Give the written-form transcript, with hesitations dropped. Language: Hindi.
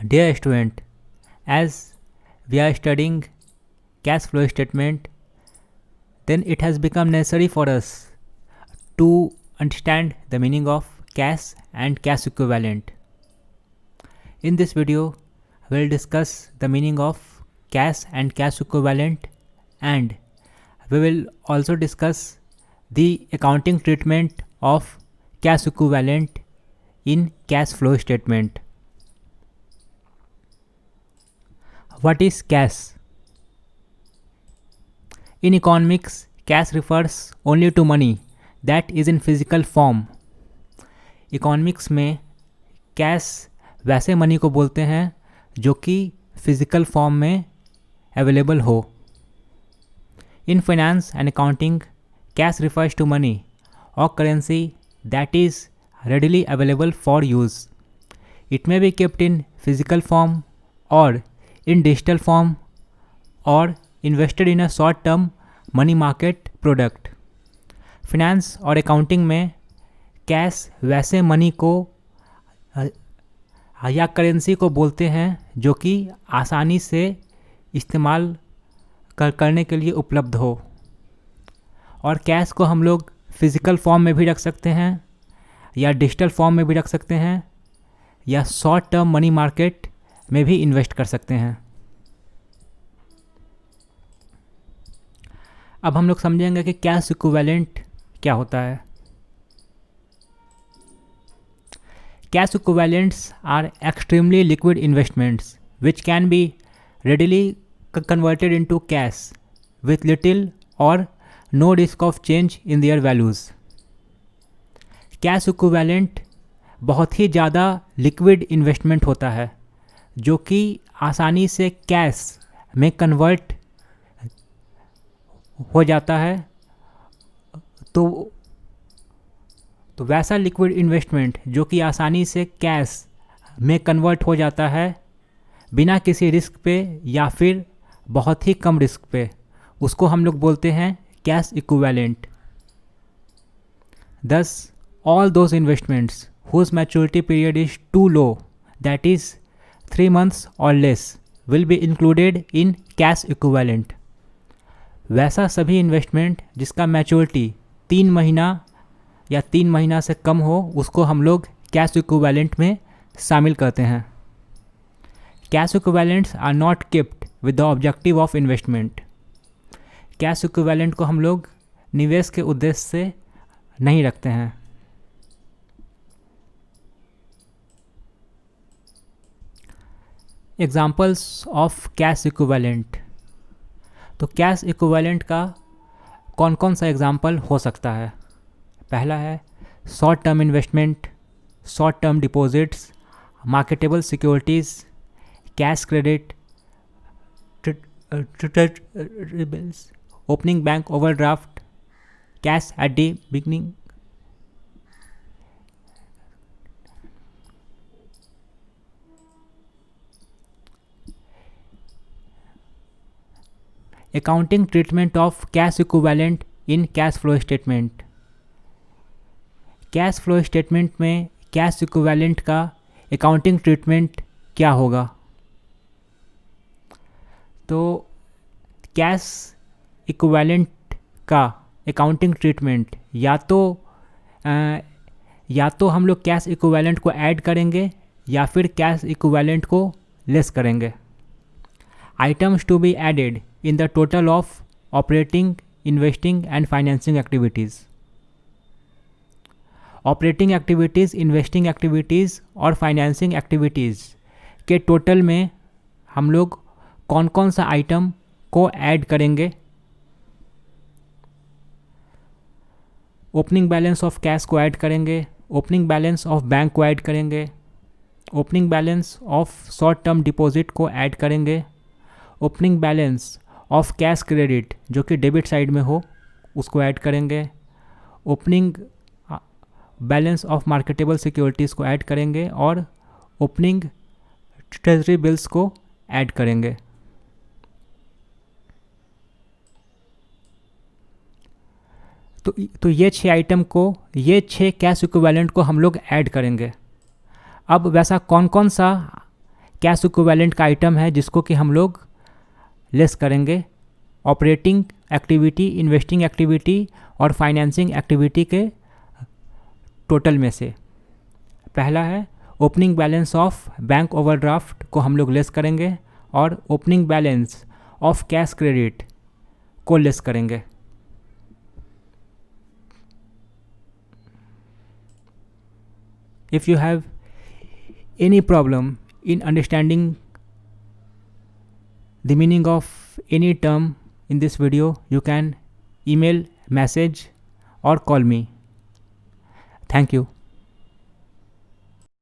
Dear student, as we are studying cash flow statement, then it has become necessary for us to understand the meaning of cash and cash equivalent. In this video, we'll discuss the meaning of cash and cash equivalent, and we will also discuss the accounting treatment of cash equivalent in cash flow statement. What is cash? In economics, cash refers only to money that is in physical form. Economics में कैश वैसे मनी को बोलते हैं जो कि फिजिकल फॉर्म में अवेलेबल हो. In finance and accounting, cash refers to money or currency that is readily available for use. It may be kept in physical form or in digital form or invested in a short-term money market product. Finance और अकाउंटिंग में कैश वैसे मनी को या करेंसी को बोलते हैं जो कि आसानी से इस्तेमाल करने के लिए उपलब्ध हो. और कैश को हम लोग फिज़िकल फॉर्म में भी रख सकते हैं या डिजिटल फॉर्म में भी रख सकते हैं या शॉर्ट टर्म मनी मार्केट में भी इन्वेस्ट कर सकते हैं. अब हम लोग समझेंगे कि कैश इक्विवेलेंट क्या होता है. Cash equivalents are extremely liquid investments which can be readily converted into cash with little or no risk of change in their values. Cash equivalent बहुत ही ज़्यादा लिक्विड इन्वेस्टमेंट होता है जो कि आसानी से कैश में कन्वर्ट हो जाता है. तो वैसा लिक्विड इन्वेस्टमेंट जो कि आसानी से कैश में कन्वर्ट हो जाता है बिना किसी रिस्क पे या फिर बहुत ही कम रिस्क पे, उसको हम लोग बोलते हैं cash equivalent. Thus, all those investments whose maturity period is too low, that is 3 months or less, will be included in cash equivalent. वैसा सभी इन्वेस्टमेंट जिसका मैच्योरिटी 3 महीना या 3 महीना से कम हो उसको हम लोग कैश इक्विवेलेंट में शामिल करते हैं. Cash equivalents are not kept with the objective of investment. Cash equivalent को हम लोग निवेश के उद्देश्य से नहीं रखते हैं. Examples of cash equivalent. तो कैश इक्विवेलेंट का कौन कौन सा एग्जाम्पल हो सकता है. पहला है short term investment, short term deposits, marketable securities, cash credit, bills, opening bank overdraft, cash at the beginning. Accounting treatment of cash equivalent in cash flow statement. Cash flow statement में कैश इक्विवेलेंट का अकाउंटिंग ट्रीटमेंट क्या होगा. तो कैश इक्विवेलेंट का अकाउंटिंग ट्रीटमेंट या तो हम लोग कैश इक्विवेलेंट को ऐड करेंगे या फिर कैश इक्विवेलेंट को लेस करेंगे. Items to be added in the total of operating, investing and financing activities. Operating activities, investing activities और फाइनेंसिंग एक्टिविटीज़ के टोटल में हम लोग कौन कौन सा आइटम को ऐड करेंगे. ओपनिंग बैलेंस ऑफ कैश को ऐड करेंगे, ओपनिंग बैलेंस ऑफ बैंक को ऐड करेंगे, opening balance of short term deposit को ऐड करेंगे, opening balance of cash credit जो कि डेबिट साइड में हो उसको ऐड करेंगे, opening balance of marketable securities को ऐड करेंगे और ओपनिंग ट्रेजरी बिल्स को ऐड करेंगे. तो ये 6 आइटम को, ये 6 कैश इक्विवेलेंट को हम लोग ऐड करेंगे. अब वैसा कौन कौन सा कैश इक्विवेलेंट का आइटम है जिसको कि हम लोग लेस करेंगे ऑपरेटिंग एक्टिविटी, इन्वेस्टिंग एक्टिविटी और फाइनेंसिंग एक्टिविटी के टोटल में से। पहला है opening balance of bank overdraft को हम लोग लेस करेंगे और opening balance of cash credit को लेस करेंगे। If you have any problem in understanding the meaning of any term in this video, you can email, message or call me. Thank you.